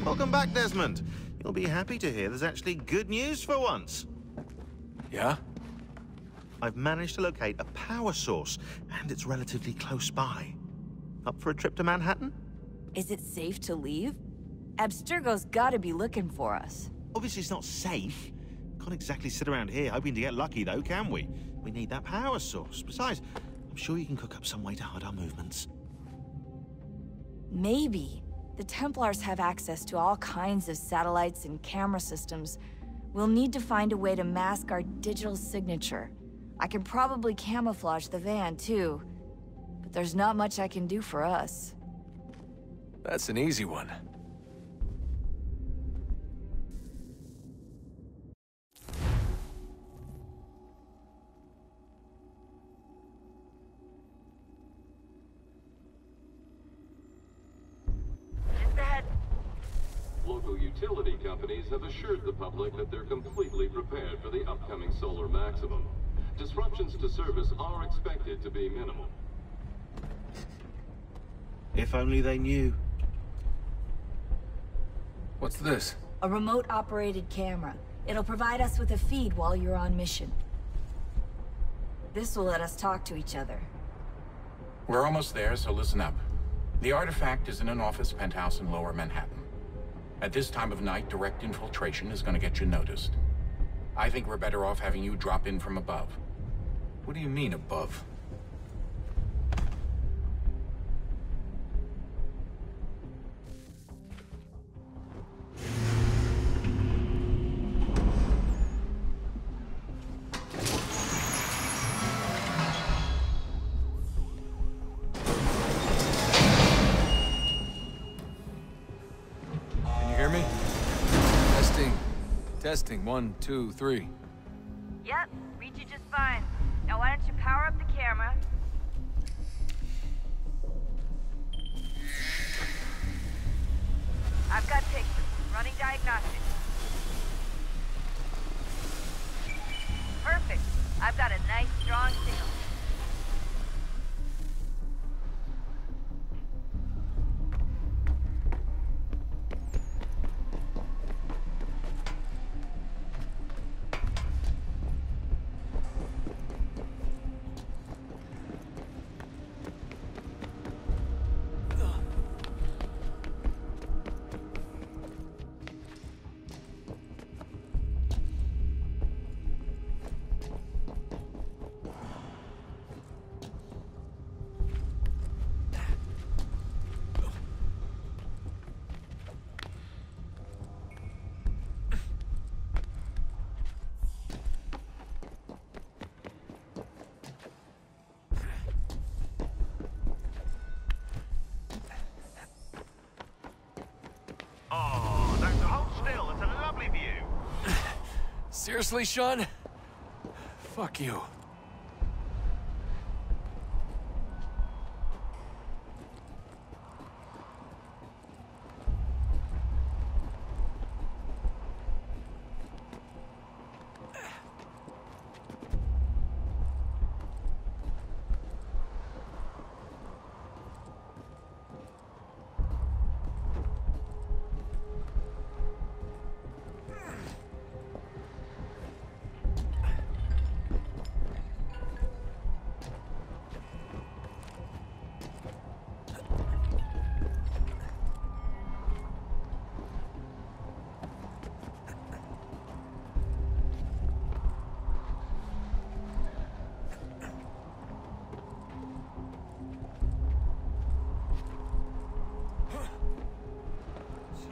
Welcome back, Desmond. You'll be happy to hear there's actually good news for once. Yeah? I've managed to locate a power source, and it's relatively close by. Up for a trip to Manhattan? Is it safe to leave? Abstergo's gotta be looking for us. Obviously it's not safe. Can't exactly sit around here hoping to get lucky, though, can we? We need that power source. Besides, I'm sure you can cook up some way to hide our movements. Maybe. The Templars have access to all kinds of satellites and camera systems. We'll need to find a way to mask our digital signature. I can probably camouflage the van, too. But there's not much I can do for us. That's an easy one. Local utility companies have assured the public that they're completely prepared for the upcoming solar maximum. Disruptions to service are expected to be minimal. If only they knew. What's this? A remote-operated camera. It'll provide us with a feed while you're on mission. This will let us talk to each other. We're almost there, so listen up. The artifact is in an office penthouse in Lower Manhattan. At this time of night, direct infiltration is going to get you noticed. I think we're better off having you drop in from above. What do you mean, above? Testing, 1, 2, 3. Yep, read you just fine. Now why don't you power up the camera? I've got pictures. Running diagnostics. Perfect. I've got a nice, strong signal. Seriously, Sean? Fuck you.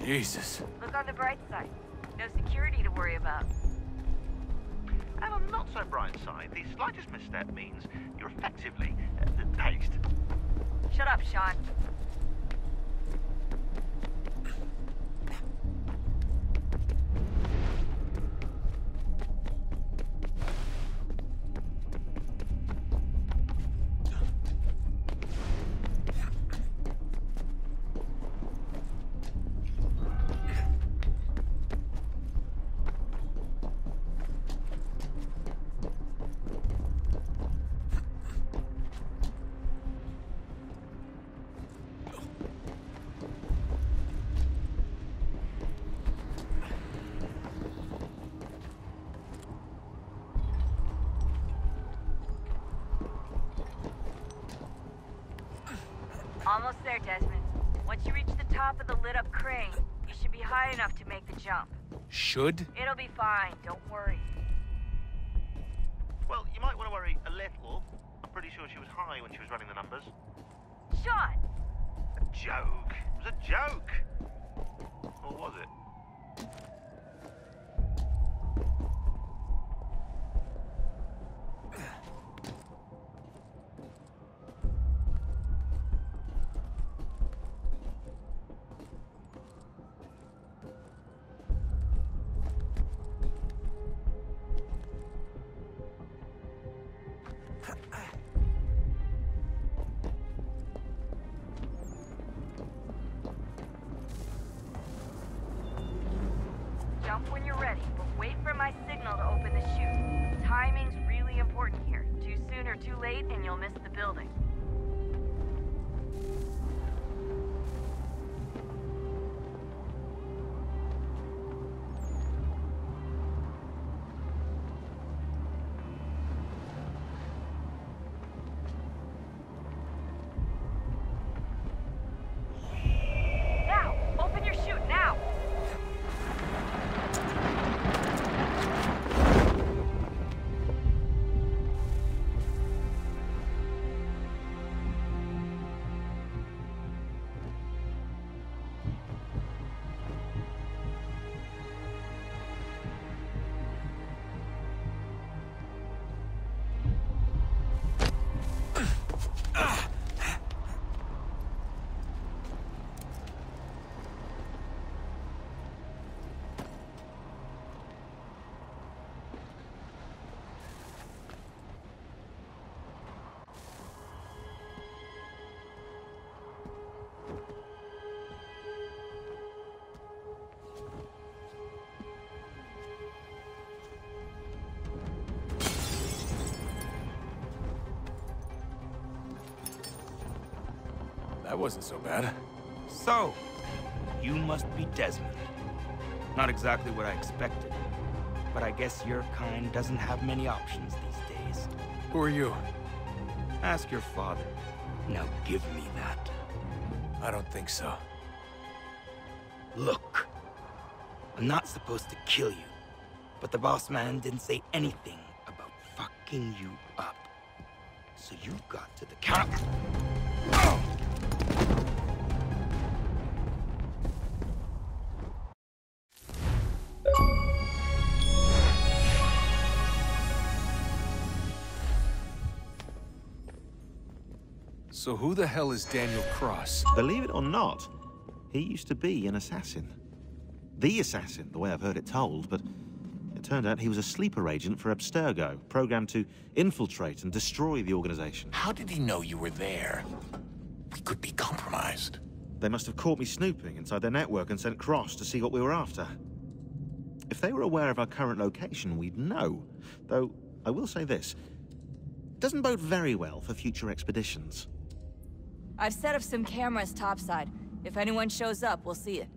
Jesus. Look on the bright side. No security to worry about. And on the not so bright side, the slightest misstep means you're effectively paced. Shut up, Sean. Almost there, Desmond. Once you reach the top of the lit-up crane, you should be high enough to make the jump. Should? It'll be fine, don't worry. Well, you might want to worry a little. I'm pretty sure she was high when she was running the numbers. Sean! A joke. It was a joke. Or was it? Jump when you're ready, but wait for my signal to open the chute. Timing's really important here. Too soon or too late, and you'll miss the building. Now! Open your chute, now! That wasn't so bad. So, you must be Desmond. Not exactly what I expected, but I guess your kind doesn't have many options these days. Who are you? Ask your father. Now give me that. I don't think so. Look, I'm not supposed to kill you, but the boss man didn't say anything about fucking you up. So you got to the counter. So who the hell is Daniel Cross? Believe it or not, he used to be an assassin. The assassin, the way I've heard it told, but it turned out he was a sleeper agent for Abstergo, programmed to infiltrate and destroy the organization. How did he know you were there? We could be compromised. They must have caught me snooping inside their network and sent Cross to see what we were after. If they were aware of our current location, we'd know. Though, I will say this, it doesn't bode very well for future expeditions. I've set up some cameras topside. If anyone shows up, we'll see it.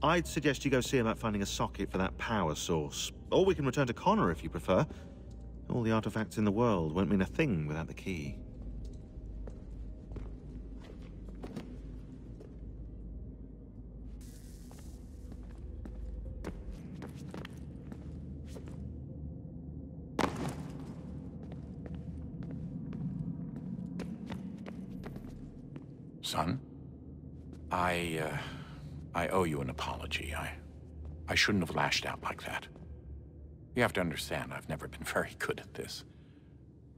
I'd suggest you go see about finding a socket for that power source. Or we can return to Connor if you prefer. All the artifacts in the world won't mean a thing without the key. Son, I owe you an apology. I shouldn't have lashed out like that. You have to understand, I've never been very good at this.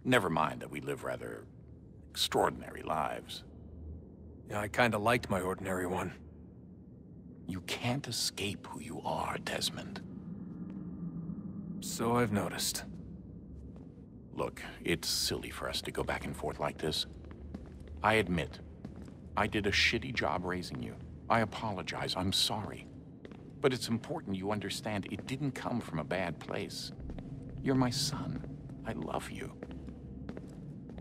Never mind that we live rather extraordinary lives. Yeah, I kinda liked my ordinary one. You can't escape who you are, Desmond. So I've noticed. Look, it's silly for us to go back and forth like this. I admit, I did a shitty job raising you. I apologize, I'm sorry. But it's important you understand it didn't come from a bad place. You're my son. I love you.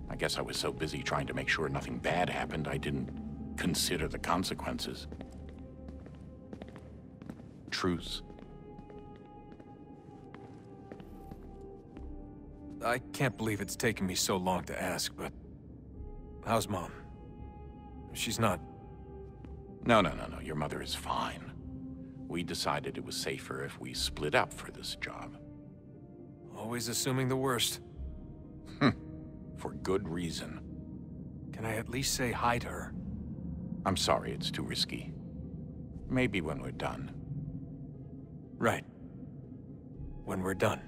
I guess I was so busy trying to make sure nothing bad happened, I didn't consider the consequences. Truce. I can't believe it's taken me so long to ask, but... how's Mom? She's not... No. Your mother is fine. We decided it was safer if we split up for this job. Always assuming the worst. For good reason. Can I at least say hi to her? I'm sorry, it's too risky. Maybe when we're done. Right. When we're done.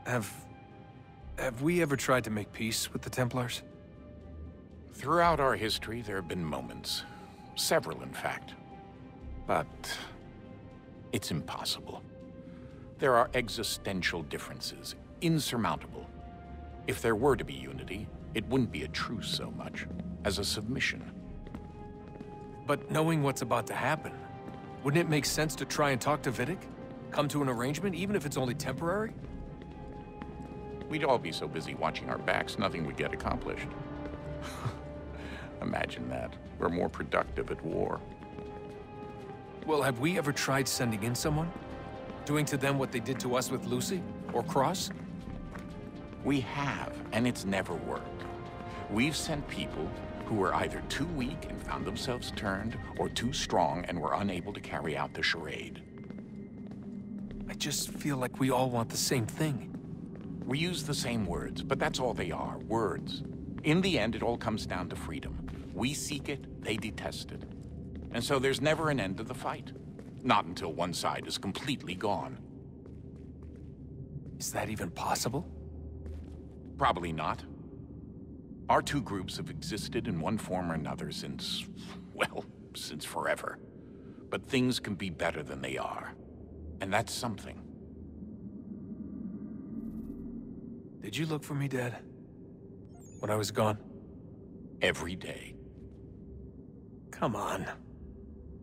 Have we ever tried to make peace with the Templars? Throughout our history, there have been moments. Several, in fact. But it's impossible. There are existential differences, insurmountable. If there were to be unity, it wouldn't be a truce so much as a submission. But knowing what's about to happen, wouldn't it make sense to try and talk to Vidic? Come to an arrangement, even if it's only temporary? We'd all be so busy watching our backs, nothing would get accomplished. Imagine that. We're more productive at war. Well, have we ever tried sending in someone? Doing to them what they did to us with Lucy? Or Cross? We have, and it's never worked. We've sent people who were either too weak and found themselves turned, or too strong and were unable to carry out the charade. I just feel like we all want the same thing. We use the same words, but that's all they are, words. In the end, it all comes down to freedom. We seek it, they detest it. And so there's never an end to the fight. Not until one side is completely gone. Is that even possible? Probably not. Our two groups have existed in one form or another since, well, since forever. But things can be better than they are. And that's something. Did you look for me, Dad? When I was gone? Every day. Come on.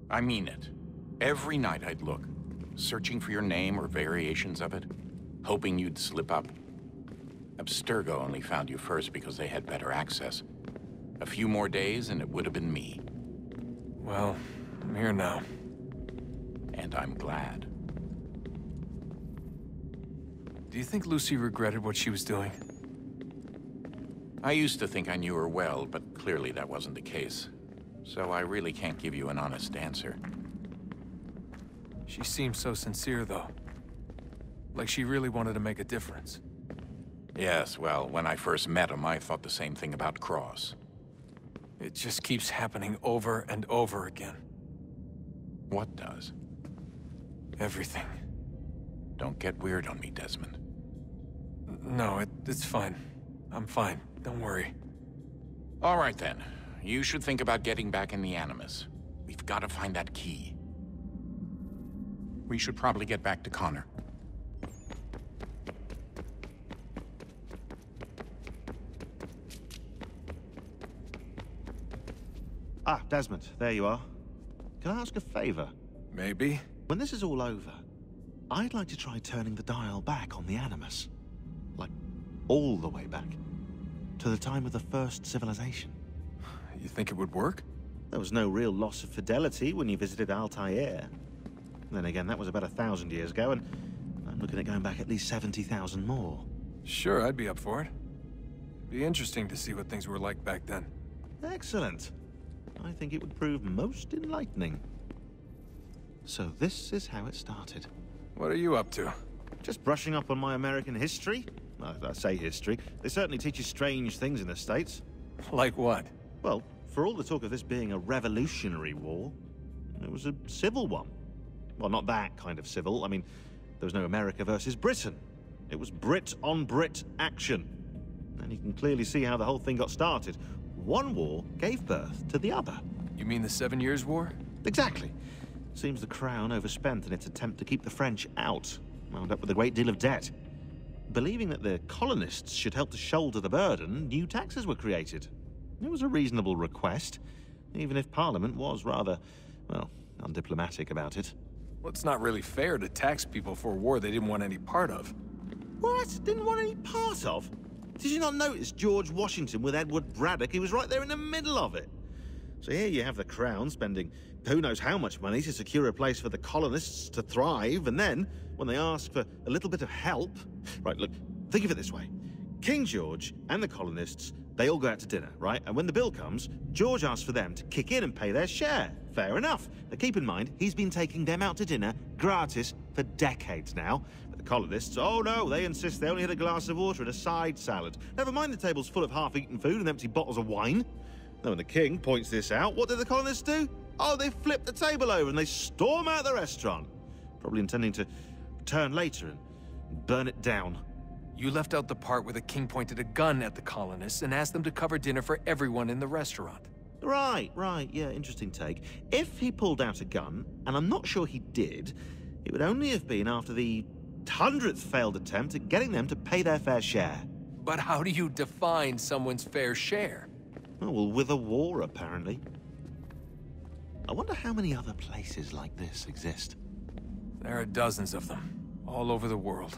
I mean it. Every night I'd look, searching for your name or variations of it, hoping you'd slip up. Abstergo only found you first because they had better access. A few more days and it would have been me. Well, I'm here now. And I'm glad. Do you think Lucy regretted what she was doing? I used to think I knew her well, but clearly that wasn't the case. So I really can't give you an honest answer. She seemed so sincere, though. Like she really wanted to make a difference. Yes, well, when I first met him, I thought the same thing about Cross. It just keeps happening over and over again. What does? Everything. Don't get weird on me, Desmond. No, it's fine. I'm fine. Don't worry. All right, then. You should think about getting back in the Animus. We've got to find that key. We should probably get back to Connor. Ah, Desmond, there you are. Can I ask a favor? Maybe. When this is all over, I'd like to try turning the dial back on the Animus. Like, all the way back. To the time of the first civilization. You think it would work? There was no real loss of fidelity when you visited Altair. Then again, that was about 1,000 years ago, and I'm looking at going back at least 70,000 more. Sure, I'd be up for it. It'd be interesting to see what things were like back then. Excellent. I think it would prove most enlightening. So this is how it started. What are you up to? Just brushing up on my American history. I say history. They certainly teach you strange things in the States. Like what? Well, for all the talk of this being a revolutionary war, it was a civil one. Well, not that kind of civil. I mean, there was no America versus Britain. It was Brit on Brit action. And you can clearly see how the whole thing got started. One war gave birth to the other. You mean the 7 Years' War? Exactly. Seems the Crown overspent in its attempt to keep the French out, wound up with a great deal of debt. Believing that the colonists should help to shoulder the burden, new taxes were created. It was a reasonable request, even if Parliament was rather, well, undiplomatic about it. Well, it's not really fair to tax people for a war they didn't want any part of. What? Didn't want any part of? Did you not notice George Washington with Edward Braddock? He was right there in the middle of it. So here you have the Crown spending who knows how much money to secure a place for the colonists to thrive, and then, when they ask for a little bit of help... Right, look, think of it this way. King George and the colonists, they all go out to dinner, right? And when the bill comes, George asks for them to kick in and pay their share. Fair enough. But keep in mind, he's been taking them out to dinner gratis for decades now. But the colonists, oh no, they insist they only had a glass of water and a side salad. Never mind the table's full of half-eaten food and empty bottles of wine. Now when the king points this out, what do the colonists do? Oh, they flip the table over and they storm out the restaurant. Probably intending to return later and burn it down. You left out the part where the king pointed a gun at the colonists and asked them to cover dinner for everyone in the restaurant. Right, yeah, interesting take. If he pulled out a gun, and I'm not sure he did, it would only have been after the 100th failed attempt at getting them to pay their fair share. But how do you define someone's fair share? Oh, well, with a war, apparently. I wonder how many other places like this exist. There are dozens of them, all over the world.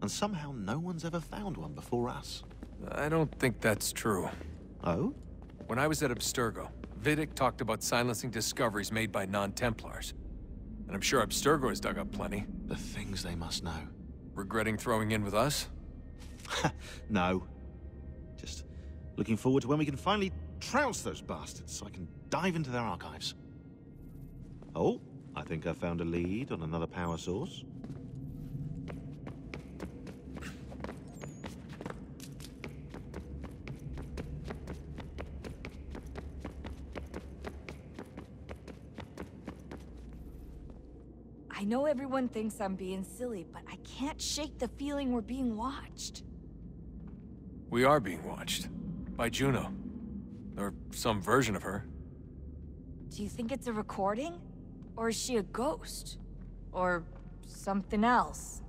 And somehow no one's ever found one before us. I don't think that's true. Oh? When I was at Abstergo, Vidic talked about silencing discoveries made by non-Templars. And I'm sure Abstergo has dug up plenty. The things they must know. Regretting throwing in with us? No. Just looking forward to when we can finally trounce those bastards so I can dive into their archives. Oh, I think I found a lead on another power source. I know everyone thinks I'm being silly, but I can't shake the feeling we're being watched. We are being watched. By Juno. Or some version of her. Do you think it's a recording? Or is she a ghost? Or something else?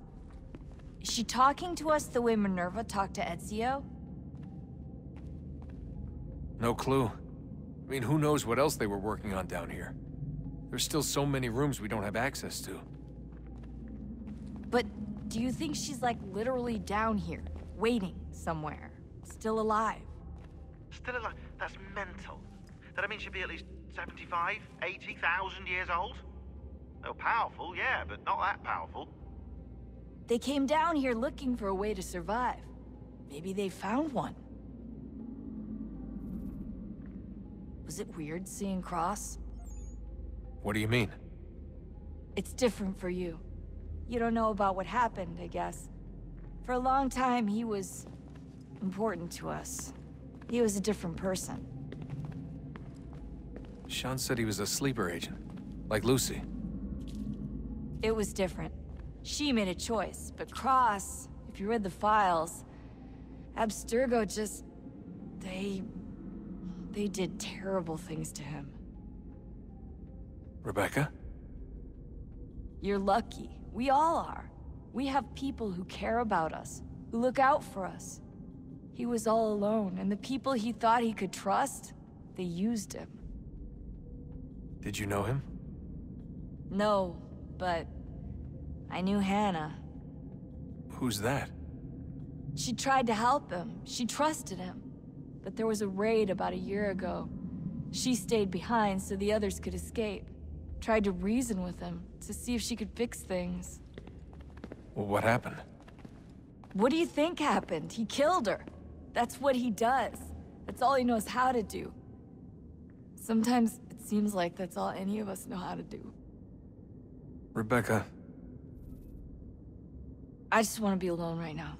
Is she talking to us the way Minerva talked to Ezio? No clue. I mean, who knows what else they were working on down here? There's still so many rooms we don't have access to. But do you think she's like literally down here, waiting somewhere, still alive? Still alive? That's mental. That means she'd be at least 75, 80,000 years old? Oh, powerful, yeah, but not that powerful. They came down here looking for a way to survive. Maybe they found one. Was it weird seeing Cross? What do you mean? It's different for you. You don't know about what happened, I guess. For a long time, he was important to us. He was a different person. Sean said he was a sleeper agent. Like Lucy. It was different. She made a choice, but Cross, if you read the files, Abstergo just... They did terrible things to him. Rebecca? You're lucky. We all are. We have people who care about us, who look out for us. He was all alone, and the people he thought he could trust, they used him. Did you know him? No, but I knew Hannah. Who's that? She tried to help him. She trusted him. But there was a raid about a year ago. She stayed behind so the others could escape. Tried to reason with him, to see if she could fix things. Well, what happened? What do you think happened? He killed her. That's what he does. That's all he knows how to do. Sometimes it seems like that's all any of us know how to do. Rebecca. I just want to be alone right now.